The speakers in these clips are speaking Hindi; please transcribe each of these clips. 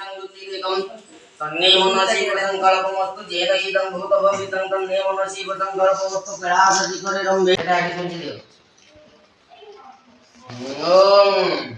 संयुतिरेकं तन्ने मनसि संकल्पमस्तु जेन इदं भूतभवितं तन्ने मनसि संकल्पमस्तु प्रयासधिकरिदं वेदादि कुञ्चिदेव ओम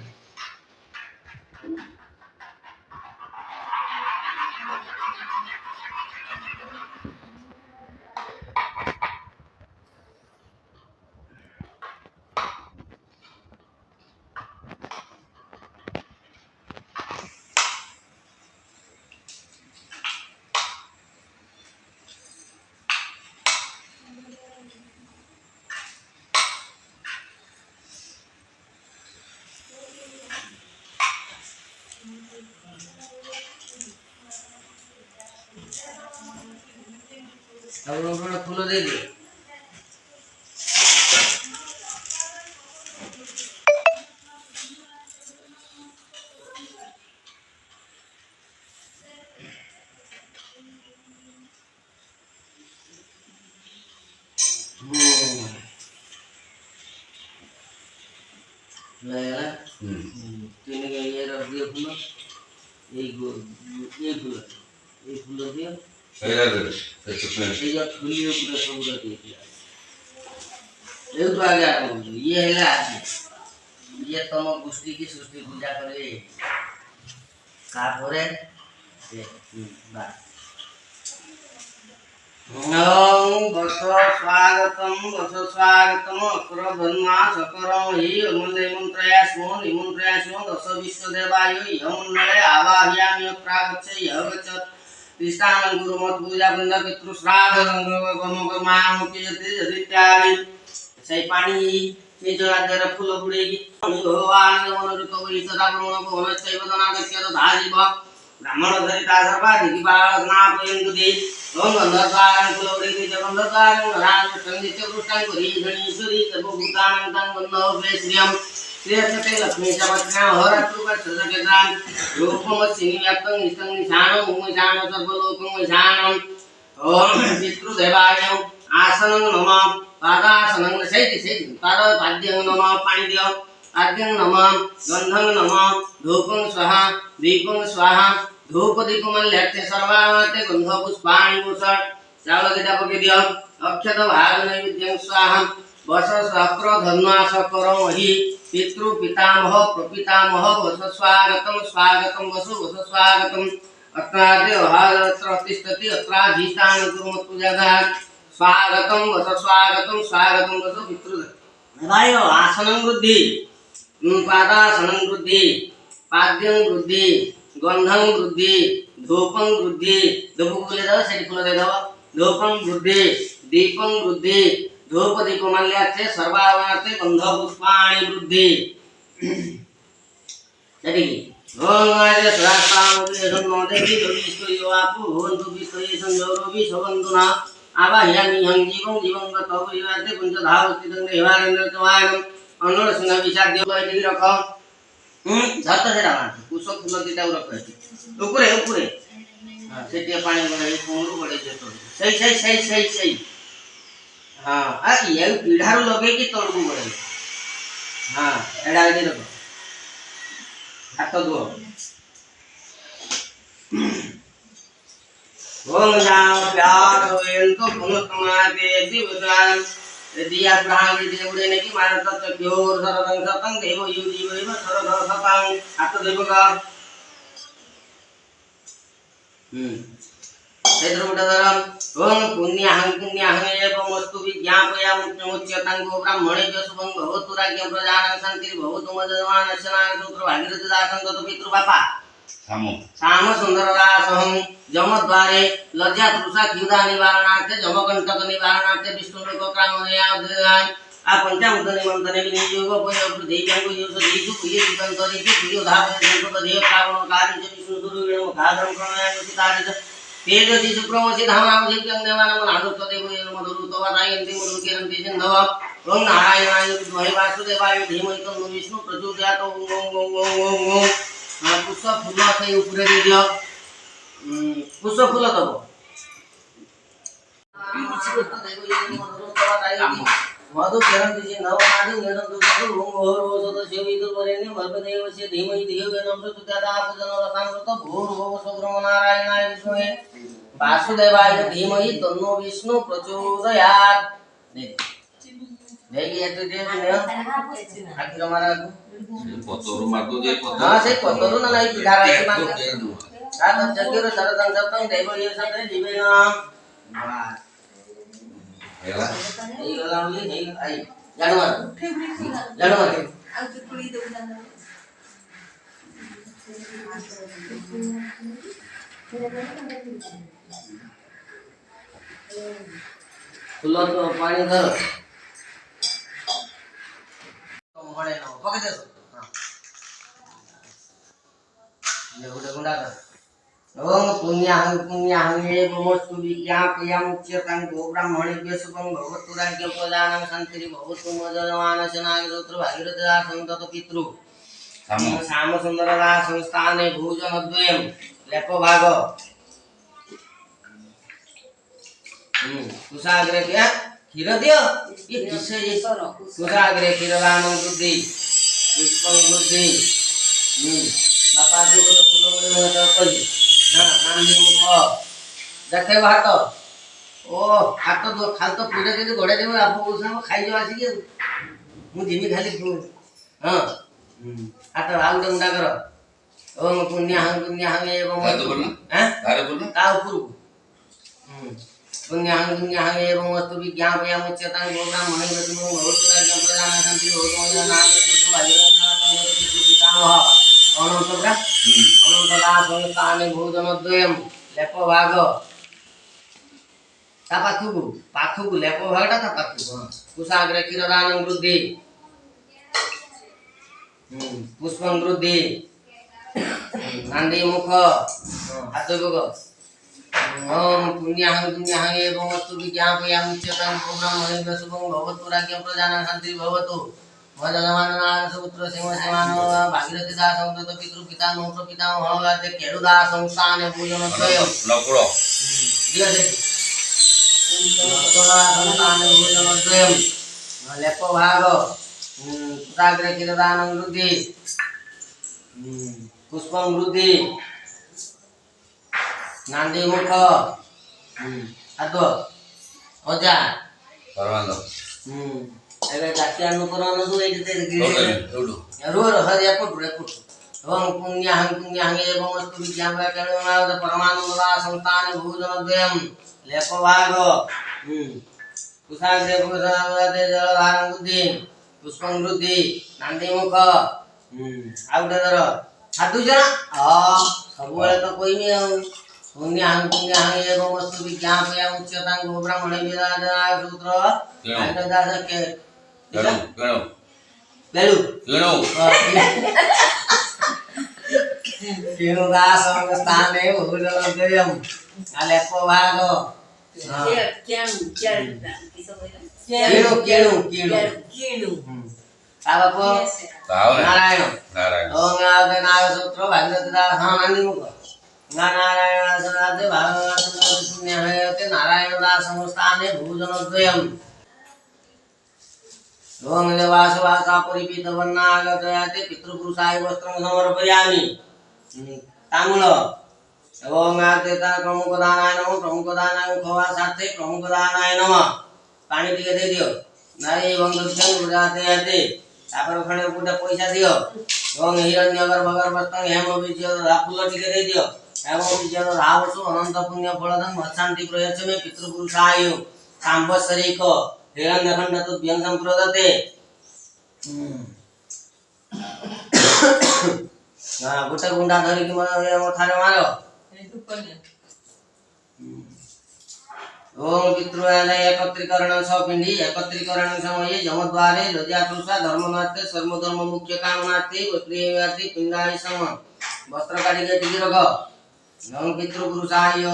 अब लोग फूल दे दिए तीन के ये रख दिया फूल एक फूल दिया ऐसा दे कितने ये फूलियो पूरा सब रख दिया एक तो आ गया ये है ला ये तम पुष्टि की सृष्टि पूजा करे का भरे बा ओम बस स्वागतम अक्र धन्मा सकरम हि निमंत्रयास्मो दश विश्वदेवाय यमुनले आवाहयामि प्रागच्छ यगच्छ तिष्ठानं गुरुमत पूजा बंद पितृ श्राद्ध गमगमामुक्यते यदित्यादि सही पानी से जो आदर फूल बुड़ेगी भगवान मन रुकवि सदा ब्रह्म को होनच्चैव दनागच्छ धाजिव ब्राह्मण धरिता सर्वाधिक बालनापयन्तु दे ओम गंधर्वान् कुलवृत्ति जगन्धर्वान् राम संगीत कृष्णान् पुरी गणेश्वरी सर्वभूतानां तं वन्दे श्रियं श्रेयसते लक्ष्मी च पत्न्या हरतु वत्सकेन्द्रान् रूपमस्मिन् व्याप्तं निष्ठं निशानं मुमशानं सर्वलोकं वैशानं ओम पितृदेवाय आसनं नमः पादासनं सैति पादपाद्यं नमः पाणि दियो आद्यं नमः गंधं नमः धूपं स्वाहा दीपं स्वाहा धूप दीप मल्यते सर्वाते गंध पुष्पाणि भूषण चावल दिटा पके दियो अक्षत भाग नैवेद्यं स्वाहा वस सक्र धन्वा सकरं हि पितृ पितामह प्रपितामह वस स्वागतम वसु वस स्वागतम अत्राद्य हात्र तिष्ठति अत्राधिष्ठान कुर्मत् पूजादा स्वागतम वसु पितृ नदायो आसनं वृद्धि पादासनं वृद्धि पाद्यं वृद्धि गंधं वृद्धि धूपं वृद्धि धूप को ले जाओ सेठी फूल दे दो धूपं वृद्धि दीपं वृद्धि धूप दीप मल्याते सर्वावाते गंध पुष्पाणि वृद्धि सेठी ओम आर्य सहस्राम देशं देवी दोविस्तो योआपु भवन्तु विश्वे संयोरोवि सवन्तुना आवाह्यामि हं जीवं गतो विवादे पंचधावस्तितं देवानंद तवायनं अनुर सिंह विचाद्य बैठी रखो झट से डाल कुछ फूल दीटा रख ऊपर हां सेटिया पानी बड़े कोनरू बड़े जेतो सही हां आ ये पीढ़ारो लगे कि तळगु बड़े हां एडा दे रखो हाथ दो ओम जाओ प्यार होयंतो पुनः दिवदान दिया ब्रह्म देवड़े ने की मानत तत्योर सरदं सतं देव युजीव सरद सतं हाथ देव का क्षेत्रपटधरम ओम पुण्याहं एवं वस्तु विज्ञापया मुच्यतं गो ब्राह्मणे च शुभं भवतु राज्ञ प्रजानां शान्तिर् भवतु मजमान स्नान सूत्र भागीरथ दासं ततो पितृ बापा साम सुंदर दासहं जमद्वारे लज्जा तृषा क्षुधा निवारणार्थे जमकंटक निवारणार्थे विष्णुलोक क्रामणयाय आ पंचामृत निमंत्रण विनियोग उपयोग देव्यांग यूस दीसु प्रिय संतरि प्रिय धाम संकट देव कामन कार्य विष्णु गुरु विष्णु खाद्रम प्रणय सितारि तेज दीसु प्रमोषि धाम नाम दिव्यं देवानां नादुत देव मधुर तवादायन्ति मधुर केरन्ति सिंधव ओम नारायणाय विद्महे वासुदेवाय धीमहि तन्नो विष्णु प्रचोदयात् ओम पुष्प फूल से ऊपर दे दियो पुष्प फूल दबो मधु चरण दिजे नव आदि नरन दुर्गो ओम होर ओसत सेवित वरेण्य भर्गदेव से धीमहि धियो वे नमः तुत्यादा जनरसामृत भूर वासुदेवाय धीमहि तन्नो विष्णु प्रचोदयात् देखिए ये तो दे ने आखिर हमारा पतोरू मारतो जे पतोरू हां से पतोरू ना नहीं पिधारा से मार आ तो जगिरो सरदं सप्तं देव ये सते जीवे नाम बस हेला এই গলা বলি এই আই জানো জানো ଆଉ ଚୁକୁଳି ଦଉନା फुल तो पानी धर मोड़े ना पके दे हां ये गुडा गुंडा कर ओम पुण्याहं ये ब्रह्मस्तु विज्ञापयं चेतं गो ब्राह्मणे वेशुकं भवतु राज्ञ प्रजानां शान्तिर् भवतु मजनमानस्य नागरोत्र भागीरथदा संतत पितृ साम सुंदरदा संस्थाने भोजनद्वयं लेप भाग कुशाग्रे क्या खीर दियो ये किसे ये कुशाग्रे खीरदानं बुद्धि पुष्पं बुद्धि बापा जी को फूल में तो कोई ना नानी मुख देखे भात ओ हाथ तो खाल तो पीड़े के घोड़े देबो आप उसा खाई जो आसी के मु जिमी खाली हां हाथ आउ दंडा कर ओम पुण्याहं एवं तो बोलना हैं तारे बोलना ता ऊपर पुण्याहं एवं वस्तु विज्ञापयं उच्यतां गोब्राह्मणं मणिवचनं भवतु राज्ञं प्रजानां शान्तिर् भवतु नागपुत्रं भागीरथदा संतत पितामह अनंतपुरा अनंतदा संस्थाने भोजनद्वयं लेप भाग ता पाखुकु लेप भागटा ता पाखुकु कुशाग्रे क्षीरदानं वृद्धि पुष्पं वृद्धि नांदी मुख हाथ भोग ओम पुण्याहं एवं वस्तु विज्ञापयं उच्यतां गोब्राह्मणं वेशुकं भवतु राज्ञं प्रजानां शान्तिर् भवतु मजनमाननासपुत्र सिंहसेमानो भागीरथदा संतत पितृ पितामह प्रपितामह वाद्य केळुदा संस्थाने भोजनद्वयं नकुळो दिया दे संस्थाने भोजनद्वयं लेप भाग कुशाग्रे क्षीरदानं वृद्धि पुष्पं वृद्धि नांदी मुख हाथ अजा परमानंद एबे डाक्टर अनुकरण दो एते एवढू रोर हर एपट ओम पुण्याहं एवं वस्तु विज्ञापयं केळुदा परमानंददा संस्थाने भोजनद्वयं लेप भाग कुशाग्रे भोजनद्वयं जलधारं बुद्धि पुष्पं वृद्धि नांदी मुख आउटे दर हाथ जरा सब बेले तो कोई नहीं पुण्याहं एवं वस्तु विज्ञापयं उच्यतां गोब्राह्मणे वेदादा सूत्र आनंदास के केळू बेलू केळू केळुदा संस्थाने भोजनद्वयं लेप भाग केळू बापू नारायण नारायण ओम नारायण सूत्र भागीरथदा हां नांदी मुख नारायण सदाते भागवत पुण्यते नारायणदा संस्थाने भोजनद्वयं ओम देवासवासा परिपीतवन्नागतयाते पितृपुरुषाय वस्त्रं समर्पयामि तांबूळ ओम आतेता प्रमुखदानाय नमः प्रमुखदानाय खवा साथे प्रमुखदानाय नमः पानी टिके दे दियो नाई वंदक्षण गुजाते आते तापर खणे गुटे पैसा दियो ओम हिरण्यगर भगर वस्त्र हेम बीज फूल टिके दे दियो एवं बीज रावसु अनंत पुण्य फलदं मत्सांति प्रयच्छमे पितृपुरुषाय सांवत्सरिक हिरण्यखंड तो व्यंजन प्रदते हां गुटे गुंडा धरि कि मथारे मारो ओम पितृयाने एकत्रीकरण पिंडी एकत्रीकरण समये यमद्वारे लज्जातुषा धर्मनाथे सर्वधर्म मुख्य कामनाथे प्रिययाति पिंडाय सम वस्त्र काढिके टिके रख ओम पितृपुरुषाय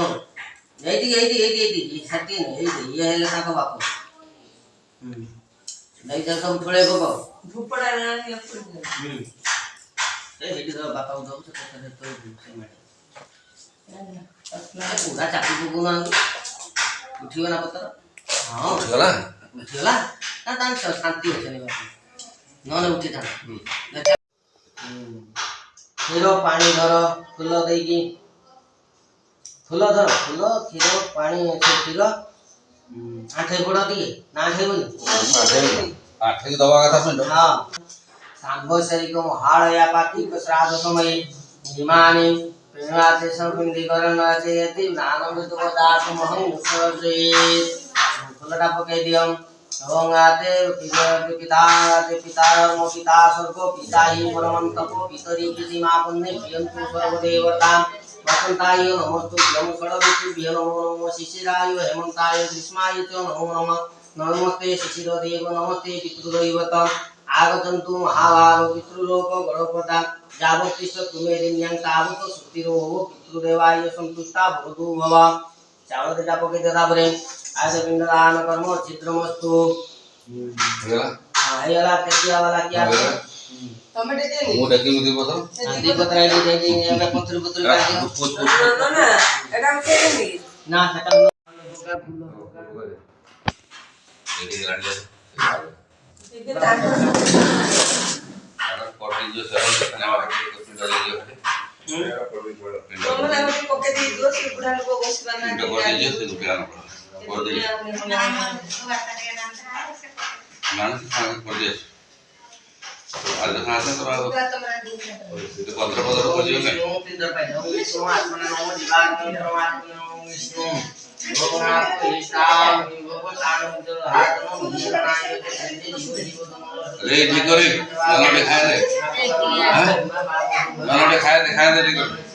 एटी सती नहीं ये हेले ताको बापू नहीं तो सब थोड़े को भूपड़ा रानी ए हेटी तो बापा उधर से तो से मारे पूरा चापी को ना उठियो ना पत्र हां उठियोला ना तान शांति होचे नहीं बापू नने उठी था हेरो पानी धर फूल देकी फूल धर फूल क्षीर पानी से क्षीर आठे गोड़ दिए ना आठे आठे दवा का था पिंड हाँ सांबोसरिक महालया पातिक श्राद्ध समय हिमानि प्रेमाते संपिंडीकरणाचे यति नानमृत दातु महं सर्जेत फुलटा पकाई दियम এবং আতে পিতারম পিতা স্বর্গ পিতা হি পরমন্তপ পিতরি পিতিমাপন্নে প্রিয়ন্তু সর্বদেবতা বসন্তায় নমস্তুভ্যং ষড়ঋতুভ্যো নমো নমঃ শিশিরায় হেমন্তায় গ্রীষ্মায় চ নমো নমঃ নমস্তে শিশিরদেব নমস্তে পিতৃদৈবত আগতন্তু মহাভাগ পিতৃলোক গণপতা যাবতিষ্ঠ তুমেরিণ্যং তাবত সুতিরো পিতৃদেবায় সন্তুষ্টা ভবতু ভব চাউল দিটা পকে দেতা পরে आज पिंडदान कर्म छिद्रमस्तु आयला केतिया वाला क्या टमाटे दे मु डकी मुदी बोतो आंधी पत्र आईडी देगी एमे पत्र पत्र काटी ना एटा के नहीं ना सटा होगा फूल होगा एडी रांडे ये तांडो अगर कोटी जो सरल देखने वाला तो पिंड ले जो पिंड तो मैं अभी पके दी दो से बुढ़ा लोग को बस करना पिंड को दीजिए से रुपया को दीजिए मानस खाने को दीजिए आज खाते तो आप तो 15 को दीजिए विष्णु पिंडर पे ओम विष्णु आत्मना नमो दिवाकरं परमात्मा ओम विष्णु ओम आपको हिसाब भगवान जो हाथ नो निराय के जीव रे ठीक करे नाले खाए रे नाले खाए दे ठीक करे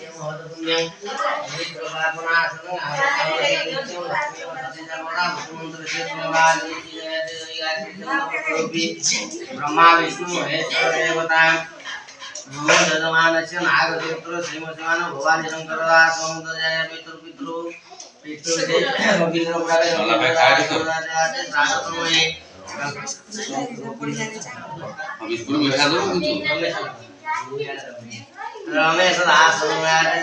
ब्रह्मा विष्णु महेश्वर देवता नमो जजमानस्य नागपुत्र श्रीमद्वान भवानी शंकर समुद्रजय पितृ पितृ पितृ रविन्द्र पुराणे हम इसको बैठा दो रमेश दास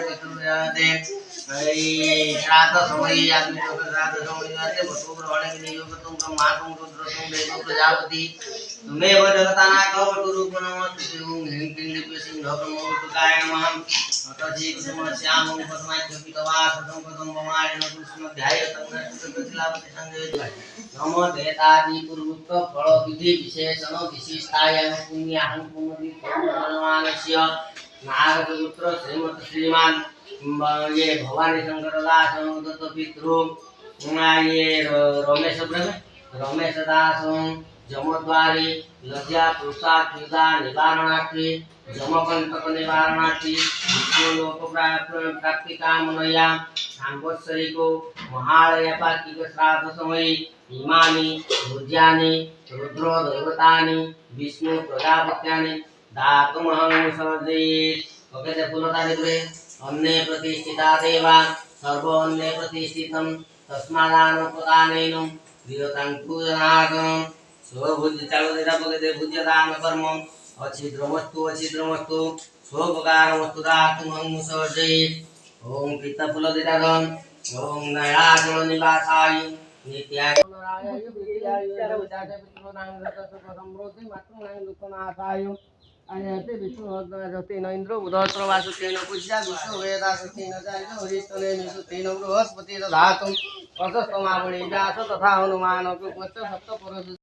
पितृ श्राद्ध समय आदमी श्राद्ध समय वसु ग्रहण के नियोग तुम ब्रह्मा तुम रुद्र तुम देव प्रजापति तुम्हें जगतानाकं वटुरूप नमस्ते ओम ह्रीं क्लीं लिपि सिंह ब्रह्मोत्तकाय नमः अतजी समस्यामं पद्माख्यपितवासं पदं बमायन कृष्णध्याय तन्नश्रुततिलापति संजय नमो देतादि पूर्वोक्त फल विधि विशेषण विशिष्टाय पुण्याहं पुण्यति पूर्णमानस्य नागपुत्र श्रीमत श्रीमान ये भवानी शंकर दास दत्त पितृ ये रमेश रमेश दास जमद्वारी लज्जा पुरुषा क्रीड़ा निवारणार्थी जमकंटक निवारणार्थी विष्णुलोक प्राप्ति कामनया सांवत्सरिको महालय पातिक श्राद्ध समय हिमानि भुज्यानि रुद्रो दैवतानि विष्णु प्रजापत्यानि दातुमहं सर्जयेत् ओके ते फुलता दिले अन्ने प्रतिष्ठिता देवा सर्व अन्ने प्रतिष्ठितं तस्मादानुपदानेन विरतं पूजनार्थं स्वभुज चालू देता पके दे भुज्य दान कर्म अच्छिद्रमस्तु स्वोपकारमस्तु दातुमहं सर्जयेत् ओम पिता फूल देता गम ओम नयागण निवासाय नित्याय नराय विद्याय विद्याय पितृनां रतसु समृद्धि मातृनां दुःखनाशाय अयते विष्णुरतेन इंद्र उदत्र वासुतेन पूज्या विष्णु वेदासतेन जाय हरिस्तनेन सुतेन बृहस्पति दधातुं असस्तमावणि व्यास तथा हनुमान कुपच्च सप्त परस